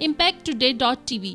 impacttoday.tv।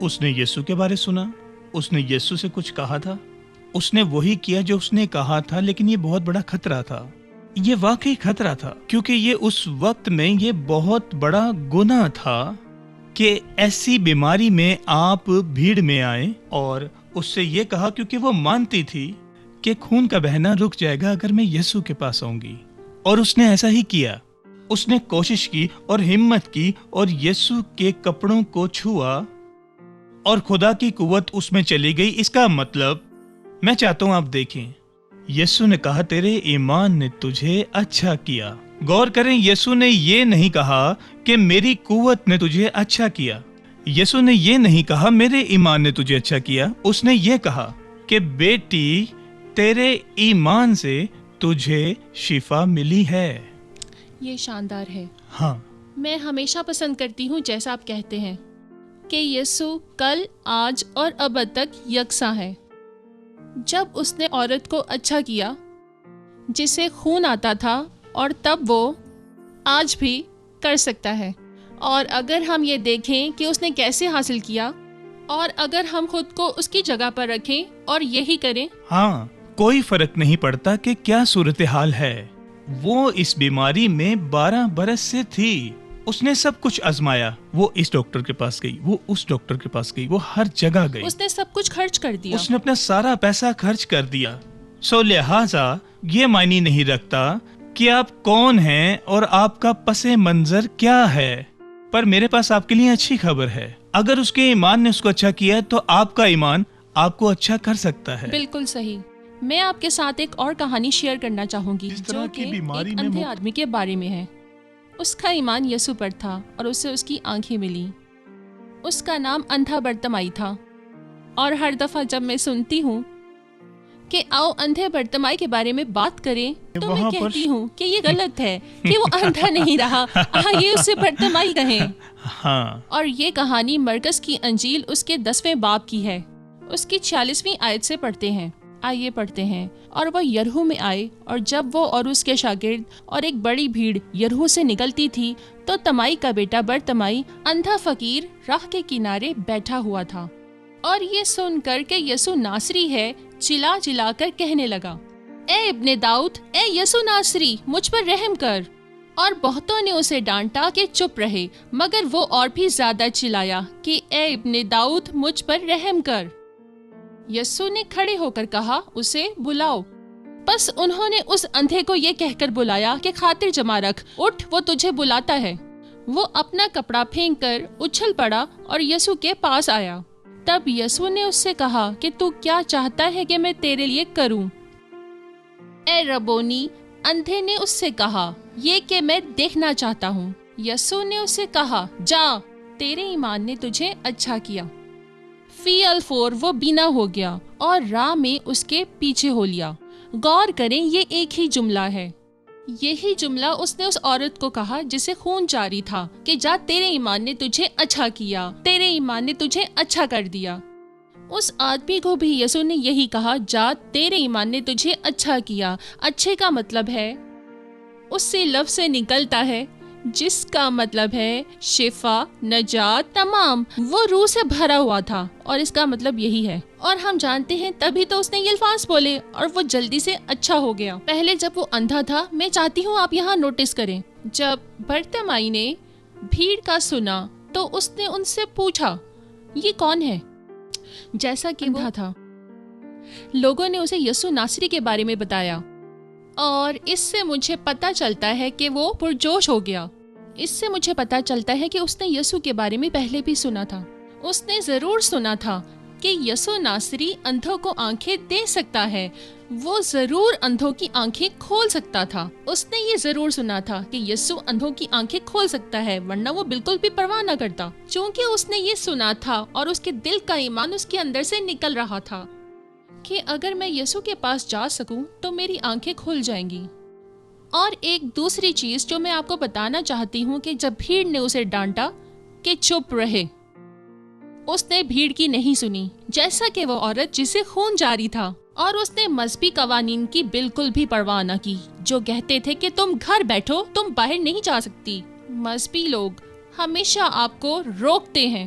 اس نے یسوع کے بارے سنا، اس نے یسوع سے کچھ کہا تھا، اس نے وہی کیا جو اس نے کہا تھا، لیکن یہ بہت بڑا خطرہ تھا۔ یہ واقعی خطرہ تھا، کیونکہ یہ اس وقت میں یہ بہت بڑا گناہ تھا کہ ایسی بیماری میں آپ بھیڑ میں آئیں، اور اس سے یہ کہا، کیونکہ وہ مانتی تھی کہ خون کا بہنا رک جائے گا اگر میں یسوع کے پاس آؤں گی، اور اس نے ایسا ہی کیا۔ اس نے کوشش کی اور ہمت کی اور یسوع کے کپڑوں کو چھوا، اور خدا کی قوت اس میں چلی گئی۔ اس کا مطلب میں چاہتا ہوں آپ دیکھیں، یسوع نے کہا تیرے ایمان نے تجھے اچھا کیا۔ غور کریں، یسوع نے یہ نہیں کہا کہ میری قوت نے تجھے اچھا کیا، یسوع نے یہ نہیں کہا میرے ایمان نے تجھے اچھا کیا، اس نے یہ کہا کہ بیٹی تیرے ایمان سے تجھے شفا ملی ہے۔ یہ شاندار ہے۔ ہاں، میں ہمیشہ پسند کرتی ہوں جیسا آپ کہتے ہیں کہ یسوع کل، آج اور ابد تک یکساں ہے۔ جب اس نے عورت کو اچھا کیا جسے خون آتا تھا، اور تب وہ آج بھی کر سکتا ہے۔ اور اگر ہم یہ دیکھیں کہ اس نے کیسے حاصل کیا، اور اگر ہم خود کو اس کی جگہ پر رکھیں اور یہی کریں، ہاں، کوئی فرق نہیں پڑتا کہ کیا صورتحال ہے۔ وہ اس بیماری میں 12 برس سے تھی، اس نے سب کچھ آزمایا، وہ اس ڈاکٹر کے پاس گئی، وہ اس ڈاکٹر کے پاس گئی، وہ ہر جگہ گئی، اس نے سب کچھ خرچ کر دیا، اس نے اپنا سارا پیسہ خرچ کر دیا۔ لہٰذا یہ معنی نہیں رکھتا کہ آپ کون ہیں اور آپ کا پس منظر کیا ہے، پر میرے پاس آپ کے لیے اچھی خبر ہے، اگر اس کے ایمان نے اس کو اچھا کیا تو آپ کا ایمان آپ کو اچھا کر سکتا ہے۔ بالکل صحیح۔ میں آپ کے ساتھ ایک اور کہانی شیئر کرنا چاہوں گی جو کہ ایک اندھے آدمی کے بارے میں ہے۔ اس کا ایمان یسوع پر تھا اور اسے اس کی آنکھیں ملی۔ اس کا نام اندھا برتمائی تھا، اور ہر دفعہ جب میں سنتی ہوں کہ آؤ اندھے برتمائی کے بارے میں بات کریں تو میں کہتی ہوں کہ یہ غلط ہے کہ وہ اندھا نہیں رہا، آئیے اسے برتمائی کہیں۔ اور یہ کہانی مرکز کی انجیل اس کے 10ویں باب کی ہے، اس کی 46ویں آیت سے پڑھتے ہیں۔ آئیے پڑھتے ہیں۔ اور وہ یرہو میں آئے، اور جب وہ اور اس کے شاگرد اور ایک بڑی بھیڑ یرہو سے نکلتی تھی تو تمائی کا بیٹا برتمائی اندھا فقیر راہ کے کنارے بیٹھا ہوا تھا، اور یہ سن کر کہ یسوع ناصری ہے چلا چلا کر کہنے لگا، اے ابن داؤد، اے یسوع ناصری، مجھ پر رحم کر۔ اور بہتوں نے اسے ڈانٹا کہ چپ رہے، مگر وہ اور بھی زیادہ چلایا کہ اے ابن داؤد، مجھ پر رحم کر۔ یسوع نے کھڑے ہو کر کہا، اسے بلاؤ۔ بس انہوں نے اس اندھے کو یہ کہہ کر بلایا کہ خاطر جمع رکھ، اٹھ، وہ تجھے بلاتا ہے۔ وہ اپنا کپڑا پھینک کر اچھل پڑا اور یسوع کے پاس آیا۔ تب یسوع نے اس سے کہا کہ تو کیا چاہتا ہے کہ میں تیرے لیے کروں؟ اے ربونی، اندھے نے اس سے کہا، یہ کہ میں دیکھنا چاہتا ہوں۔ یسوع نے اس سے کہا، جا، تیرے ایمان نے تجھے اچھا کیا۔ فی الفور وہ بینا ہو گیا اور راہ میں اس کے پیچھے ہو لیا۔ غور کریں، یہ ایک ہی جملہ ہے۔ یہی جملہ اس نے اس عورت کو کہا جسے خون جاری تھا کہ جا، تیرے ایمان نے تجھے اچھا کیا، تیرے ایمان نے تجھے اچھا کر دیا۔ اس آدمی کو بھی یسوع نے یہی کہا، جا، تیرے ایمان نے تجھے اچھا کیا۔ اچھے کا مطلب ہے، اس سے لفظ سے نکلتا ہے جس کا مطلب ہے شفا، نجات، تمام۔ وہ روح سے بھرا ہوا تھا، اور اس کا مطلب یہی ہے۔ اور ہم جانتے ہیں تبھی تو اس نے یہ الفاظ بولے اور وہ جلدی سے اچھا ہو گیا۔ پہلے جب وہ اندھا تھا، میں چاہتی ہوں آپ یہاں نوٹس کریں، جب برتمائی نے بھیڑ کا سنا تو اس نے ان سے پوچھا، یہ کون ہے؟ جیسا کہ اندھا تھا، لوگوں نے اسے یسوع ناصری کے بارے میں بتایا، اور اس سے مجھے پتہ چلتا ہے کہ وہ پرجوش ہو گیا۔ اس سے مجھے پتہ چلتا ہے کہ اس نے یسوع کے بارے میں پہلے بھی سنا تھا۔ اس نے ضرور سنا تھا کہ یسوع ناصری اندھوں کو آنکھیں دے سکتا ہے، وہ ضرور اندھوں کی آنکھیں کھول سکتا تھا۔ اس نے یہ ضرور سنا تھا کہ یسوع اندھوں کی آنکھیں کھول سکتا ہے، ورنہ وہ بالکل بھی پرواہ نہ کرتا۔ چونکہ اس نے یہ سنا تھا اور اس کے دل کا ایمان اس کے اندر سے نکل رہا تھا کہ اگر میں یسوع کے پاس جا سکوں تو میری آنکھیں کھل جائیں گی۔ اور ایک دوسری چیز جو میں آپ کو بتانا چاہتی ہوں کہ جب بھیڑ نے اسے ڈانٹا کہ چپ رہے، اس نے بھیڑ کی نہیں سنی، جیسا کہ وہ عورت جسے خون جاری تھا، اور اس نے مذہبی قوانین کی بالکل بھی پرواہ نہ کی جو کہتے تھے کہ تم گھر بیٹھو، تم باہر نہیں جا سکتی۔ مذہبی لوگ ہمیشہ آپ کو روکتے ہیں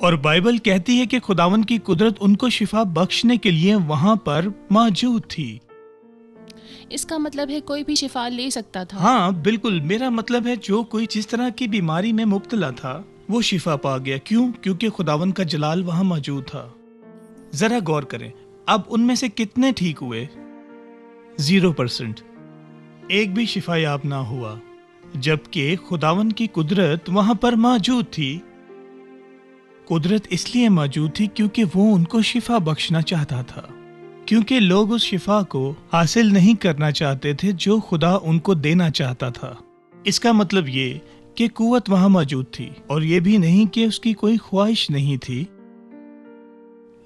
اور بائبل کہتی ہے کہ خداوند کی قدرت ان کو شفا بخشنے کے لیے وہاں پر موجود تھی۔ اس کا مطلب ہے کوئی بھی شفا لے سکتا تھا؟ ہاں بالکل، میرا مطلب ہے جو کوئی جس طرح کی بیماری میں مبتلا تھا وہ شفا پا گیا۔ کیوں؟ کیونکہ خداوند کا جلال وہاں موجود تھا۔ ذرا غور کریں، اب ان میں سے کتنے ٹھیک ہوئے؟ 0%۔ ایک بھی شفا یاب نہ ہوا، جبکہ خداوند کی قدرت وہاں پر موجود تھی۔ قدرت اس لیے موجود تھی کیونکہ وہ ان کو شفا بخشنا چاہتا تھا، کیونکہ لوگ اس شفا کو حاصل نہیں کرنا چاہتے تھے جو خدا ان کو دینا چاہتا تھا۔ اس کا مطلب یہ کہ قوت وہاں موجود تھی، اور یہ بھی نہیں کہ اس کی کوئی خواہش نہیں تھی،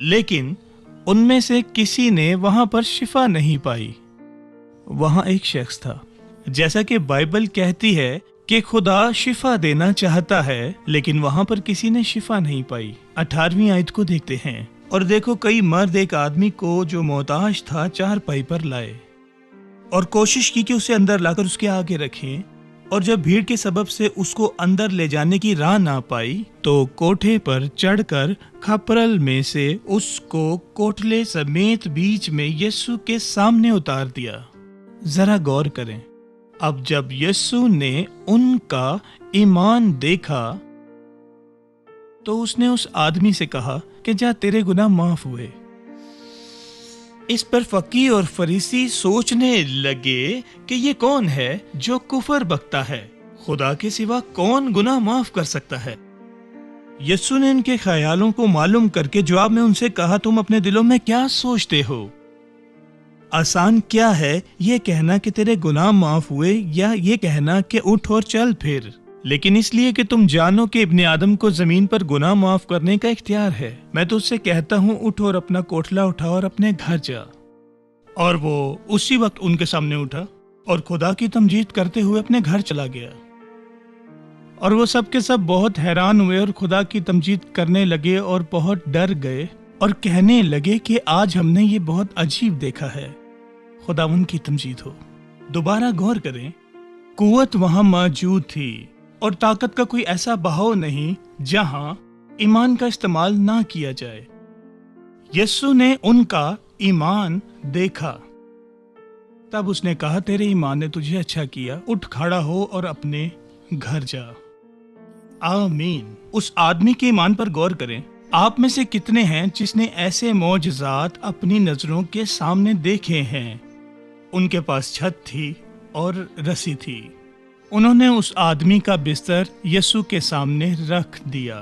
لیکن ان میں سے کسی نے وہاں پر شفا نہیں پائی۔ وہاں ایک شخص تھا، جیسا کہ بائبل کہتی ہے کہ خدا شفا دینا چاہتا ہے، لیکن وہاں پر کسی نے شفا نہیں پائی۔ 18ویں آیت کو دیکھتے ہیں، اور دیکھو کئی مرد ایک آدمی کو جو محتاج تھا چارپائی پر لائے اور کوشش کی کہ اسے اندر لا کر اس کے آگے رکھیں، اور جب بھیڑ کے سبب سے اس کو اندر لے جانے کی راہ نہ پائی تو کوٹھے پر چڑھ کر کھپرل میں سے اس کو کوٹلے سمیت بیچ میں یسوع کے سامنے اتار دیا۔ ذرا غور کریں، اب جب یسوع نے ان کا ایمان دیکھا تو اس نے اس آدمی سے کہا کہ جا تیرے گناہ معاف ہوئے۔ اس پر فقیہ اور فریسی سوچنے لگے کہ یہ کون ہے جو کفر بکتا ہے، خدا کے سوا کون گناہ معاف کر سکتا ہے؟ یسوع نے ان کے خیالوں کو معلوم کر کے جواب میں ان سے کہا، تم اپنے دلوں میں کیا سوچتے ہو؟ آسان کیا ہے یہ کہنا کہ تیرے گناہ معاف ہوئے، یا یہ کہنا کہ اٹھ اور چل پھر؟ لیکن اس لیے کہ تم جانو کہ ابن آدم کو زمین پر گناہ معاف کرنے کا اختیار ہے، میں تو اس سے کہتا ہوں اٹھ اور اپنا کوٹھلا اٹھا اور اپنے گھر جا۔ اور وہ اسی وقت ان کے سامنے اٹھا اور خدا کی تمجید کرتے ہوئے اپنے گھر چلا گیا۔ اور وہ سب کے سب بہت حیران ہوئے اور خدا کی تمجید کرنے لگے اور بہت ڈر گئے اور کہنے لگے کہ آج ہم نے یہ بہت عجیب دیکھا ہے۔ خداوند کی تمجید ہو۔ دوبارہ غور کریں، قوت وہاں موجود تھی اور طاقت کا کوئی ایسا بہاؤ نہیں جہاں ایمان کا استعمال نہ کیا جائے۔ یسوع نے ان کا ایمان دیکھا، تب اس نے کہا تیرے ایمان نے تجھے اچھا کیا، اٹھ کھڑا ہو اور اپنے گھر جا۔ آمین۔ اس آدمی کے ایمان پر غور کریں۔ آپ میں سے کتنے ہیں جس نے ایسے معجزات اپنی نظروں کے سامنے دیکھے ہیں؟ ان کے پاس چھت تھی اور رسی تھی، انہوں نے اس آدمی کا بستر یسوع کے سامنے رکھ دیا۔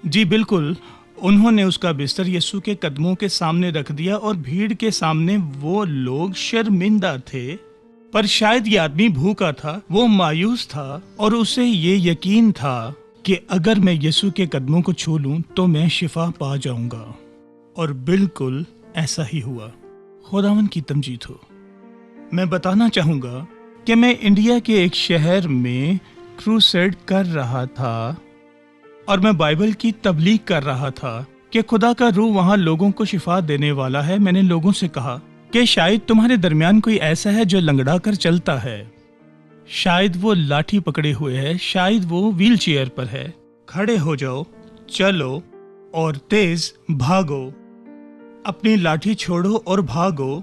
جی بالکل، انہوں نے اس کا بستر یسوع کے قدموں کے سامنے رکھ دیا، اور بھیڑ کے سامنے وہ لوگ شرمندہ تھے، پر شاید یہ آدمی بھوکا تھا، وہ مایوس تھا، اور اسے یہ یقین تھا کہ اگر میں یسوع کے قدموں کو چھو لوں تو میں شفا پا جاؤں گا، اور بالکل ایسا ہی ہوا۔ خداوند کی تمجید ہو۔ میں بتانا چاہوں گا کہ میں انڈیا کے ایک شہر میں کروسیڈ کر رہا تھا، اور میں بائبل کی تبلیغ کر رہا تھا کہ خدا کا روح وہاں لوگوں کو شفا دینے والا ہے۔ میں نے لوگوں سے کہا کہ شاید تمہارے درمیان کوئی ایسا ہے جو لنگڑا کر چلتا ہے، شاید وہ لاٹھی پکڑے ہوئے ہے، شاید وہ ویل چیئر پر ہے، کھڑے ہو جاؤ، چلو اور تیز بھاگو، اپنی لاٹھی چھوڑو اور بھاگو۔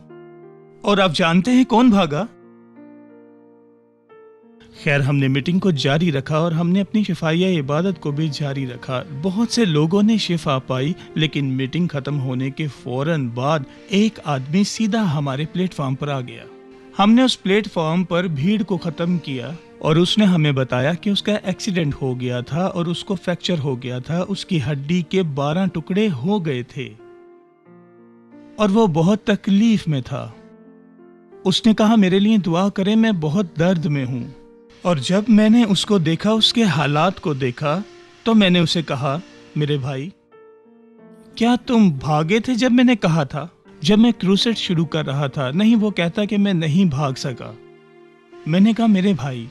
اور آپ جانتے ہیں کون بھاگا؟ خیر، ہم نے میٹنگ کو جاری رکھا اور ہم نے اپنی شفائیہ عبادت کو بھی جاری رکھا۔ بہت سے لوگوں نے شفا پائی، لیکن میٹنگ ختم ہونے کے فوراً بعد ایک آدمی سیدھا ہمارے پلیٹ فارم پر آ گیا۔ ہم نے اس پلیٹ فارم پر بھیڑ کو ختم کیا، اور اس نے ہمیں بتایا کہ اس کا ایکسیڈنٹ ہو گیا تھا اور اس کو فریکچر ہو گیا تھا، اس کی ہڈی کے 12 ٹکڑے ہو گئے تھے اور وہ بہت تکلیف میں تھا۔ اس نے کہا میرے لیے دعا کریں، میں بہت درد میں ہوں۔ اور جب میں نے اس کو دیکھا، اس کے حالات کو دیکھا، تو میں نے اسے کہا میرے بھائی، کیا تم بھاگے تھے جب میں نے کہا تھا، جب میں کروسیڈ شروع کر رہا تھا؟ نہیں، وہ کہتا کہ میں نہیں بھاگ سکا۔ میں نے کہا میرے بھائی،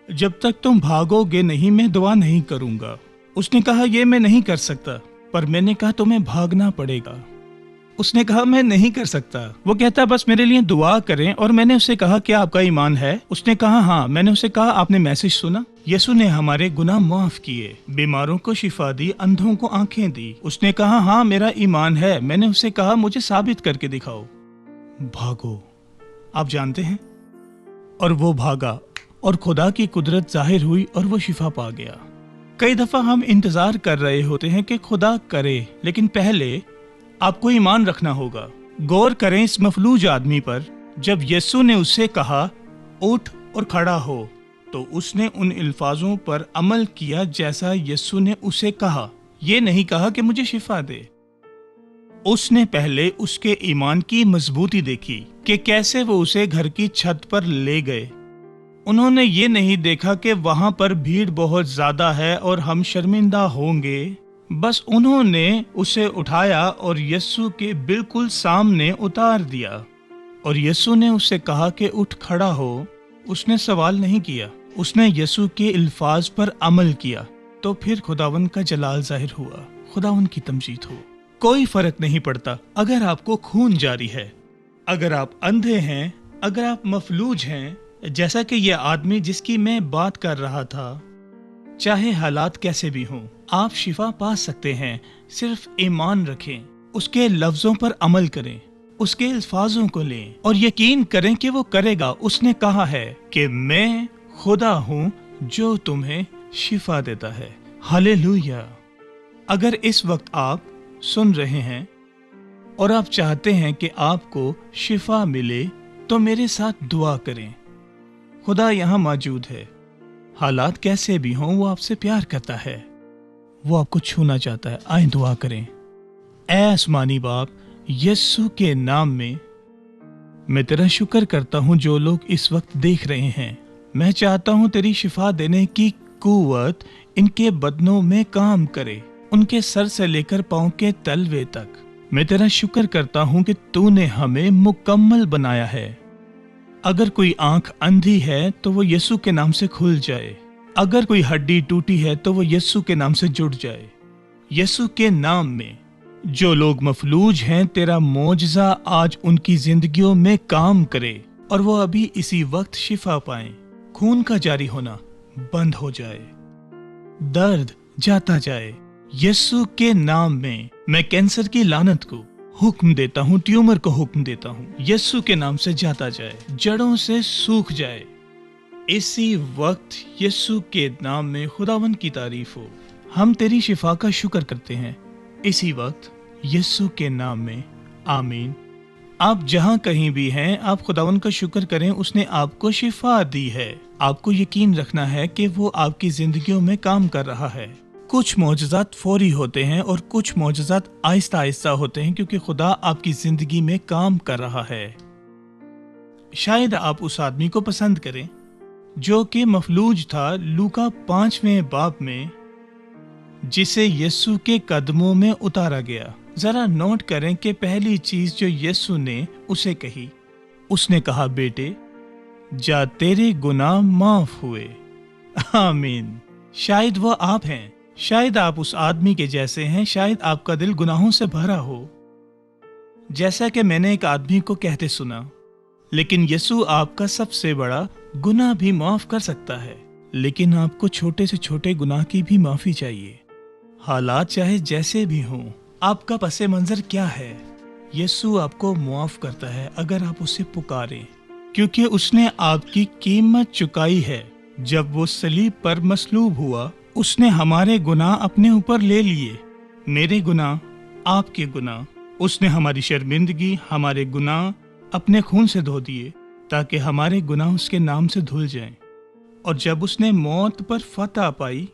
جب تک تم بھاگو گے نہیں میں دعا نہیں کروں گا۔ اس نے کہا یہ میں نہیں کر سکتا، پر میں نے کہا تمہیں بھاگنا پڑے گا۔ اس نے کہا میں نہیں کر سکتا. وہ کہتا بس میرے لیے دعا کریں. اور میں نے اسے کہا کیا آپ کا ایمان ہے؟ اس نے کہا ہاں. میں نے اسے کہا آپ نے میسج سنا؟ یسو نے ہمارے گناہ معاف کیے، بیماروں کو شفا دی، اندھوں کو آنکھیں دی. اس نے کہا ہاں میرا ایمان ہے. میں نے اسے کہا مجھے ثابت کر کے دکھاؤ. بھاگو. آپ جانتے ہیں، اور وہ بھاگا اور خدا کی قدرت ظاہر ہوئی اور وہ شفا پا گیا. کئی دفعہ ہم انتظار کر رہے ہوتے ہیں کہ خدا کرے، لیکن پہلے آپ کو ایمان رکھنا ہوگا. غور کریں اس مفلوج آدمی پر. جب یسوع نے اسے کہا اٹھ اور کھڑا ہو تو اس نے ان الفاظوں پر عمل کیا جیسا یسوع نے اسے کہا. یہ نہیں کہا کہ مجھے شفا دے. اس نے پہلے اس کے ایمان کی مضبوطی دیکھی کہ کیسے وہ اسے گھر کی چھت پر لے گئے. انہوں نے یہ نہیں دیکھا کہ وہاں پر بھیڑ بہت زیادہ ہے اور ہم شرمندہ ہوں گے. بس انہوں نے اسے اٹھایا اور یسوع کے بالکل سامنے اتار دیا. اور یسوع نے اس سے کہا کہ اٹھ کھڑا ہو. اس نے سوال نہیں کیا، اس نے یسوع کے الفاظ پر عمل کیا. تو پھر خداوند کا جلال ظاہر ہوا، خداوند کی تمجید ہو. کوئی فرق نہیں پڑتا اگر آپ کو خون جاری ہے، اگر آپ اندھے ہیں، اگر آپ مفلوج ہیں، جیسا کہ یہ آدمی جس کی میں بات کر رہا تھا. چاہے حالات کیسے بھی ہوں، آپ شفا پا سکتے ہیں. صرف ایمان رکھیں، اس کے لفظوں پر عمل کریں، اس کے الفاظوں کو لیں اور یقین کریں کہ وہ کرے گا. اس نے کہا ہے کہ میں خدا ہوں جو تمہیں شفا دیتا ہے. ہاللویا. اگر اس وقت آپ سن رہے ہیں اور آپ چاہتے ہیں کہ آپ کو شفا ملے تو میرے ساتھ دعا کریں. خدا یہاں موجود ہے. حالات کیسے بھی ہوں وہ آپ سے پیار کرتا ہے، وہ آپ کو چھونا چاہتا ہے. آئیں دعا کریں. اے آسمانی باپ، یسوع کے نام میں تیرا شکر کرتا ہوں جو لوگ اس وقت دیکھ رہے ہیں. میں چاہتا ہوں تیری شفا دینے کی قوت ان کے بدنوں میں کام کرے، ان کے سر سے لے کر پاؤں کے تلوے تک. میں تیرا شکر کرتا ہوں کہ تو نے ہمیں مکمل بنایا ہے. اگر کوئی آنکھ اندھی ہے تو وہ یسوع کے نام سے کھل جائے. اگر کوئی ہڈی ٹوٹی ہے تو وہ یسوع کے نام سے جڑ جائے. یسوع کے نام میں جو لوگ مفلوج ہیں، تیرا معجزہ آج ان کی زندگیوں میں کام کرے اور وہ ابھی اسی وقت شفا پائیں. خون کا جاری ہونا بند ہو جائے، درد جاتا جائے. یسوع کے نام میں کینسر کی لعنت کو حکم دیتا ہوں، ٹیومر کو حکم دیتا ہوں. یسوع کے نام سے جاتا جائے، جڑوں سے سوکھ جائے. اسی وقت یسوع کے نام میں خداوند کی تعریف ہو. ہم تیری شفا کا شکر کرتے ہیں اسی وقت یسوع کے نام میں. آمین. آپ جہاں کہیں بھی ہیں، آپ خداوند کا شکر کریں. اس نے آپ کو شفا دی ہے. آپ کو یقین رکھنا ہے کہ وہ آپ کی زندگیوں میں کام کر رہا ہے. کچھ معجزات فوری ہوتے ہیں اور کچھ معجزات آہستہ آہستہ ہوتے ہیں، کیونکہ خدا آپ کی زندگی میں کام کر رہا ہے. شاید آپ اس آدمی کو پسند کریں جو کہ مفلوج تھا لوکا 5ویں باب میں، جسے یسوع کے قدموں میں اتارا گیا. ذرا نوٹ کریں کہ پہلی چیز جو یسوع نے اسے کہی، اس نے کہا بیٹے جا تیرے گناہ معاف ہوئے. آمین. شاید وہ آپ ہیں، شاید آپ اس آدمی کے جیسے ہیں، شاید آپ کا دل گناہوں سے بھرا ہو، جیسا کہ میں نے ایک آدمی کو کہتے سنا. لیکن یسوع آپ کا سب سے بڑا گناہ بھی معاف کر سکتا ہے، لیکن آپ کو چھوٹے سے چھوٹے گناہ کی بھی معافی چاہیے. حالات چاہے جیسے بھی ہوں، آپ کا پس منظر کیا ہے، یسوع آپ کو معاف کرتا ہے اگر آپ اسے پکاریں، کیونکہ اس نے آپ کی قیمت چکائی ہے. جب وہ صلیب پر مصلوب ہوا، اس نے ہمارے گناہ اپنے اوپر لے لیے، میرے گناہ، آپ کے گناہ. اس نے ہماری شرمندگی، ہمارے گناہ اپنے خون سے دھو دیے تاکہ ہمارے گناہ اس کے نام سے دھل جائیں. اور جب اس نے موت پر فتح پائی،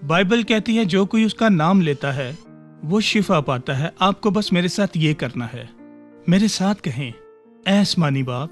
بائبل کہتی ہے جو کوئی اس کا نام لیتا ہے وہ شفا پاتا ہے. آپ کو بس میرے ساتھ یہ کرنا ہے. میرے ساتھ کہیں، اے آسمانی باپ،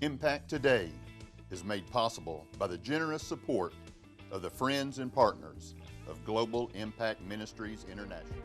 Impact Today is made possible by the generous support of the friends and partners of Global Impact Ministries International.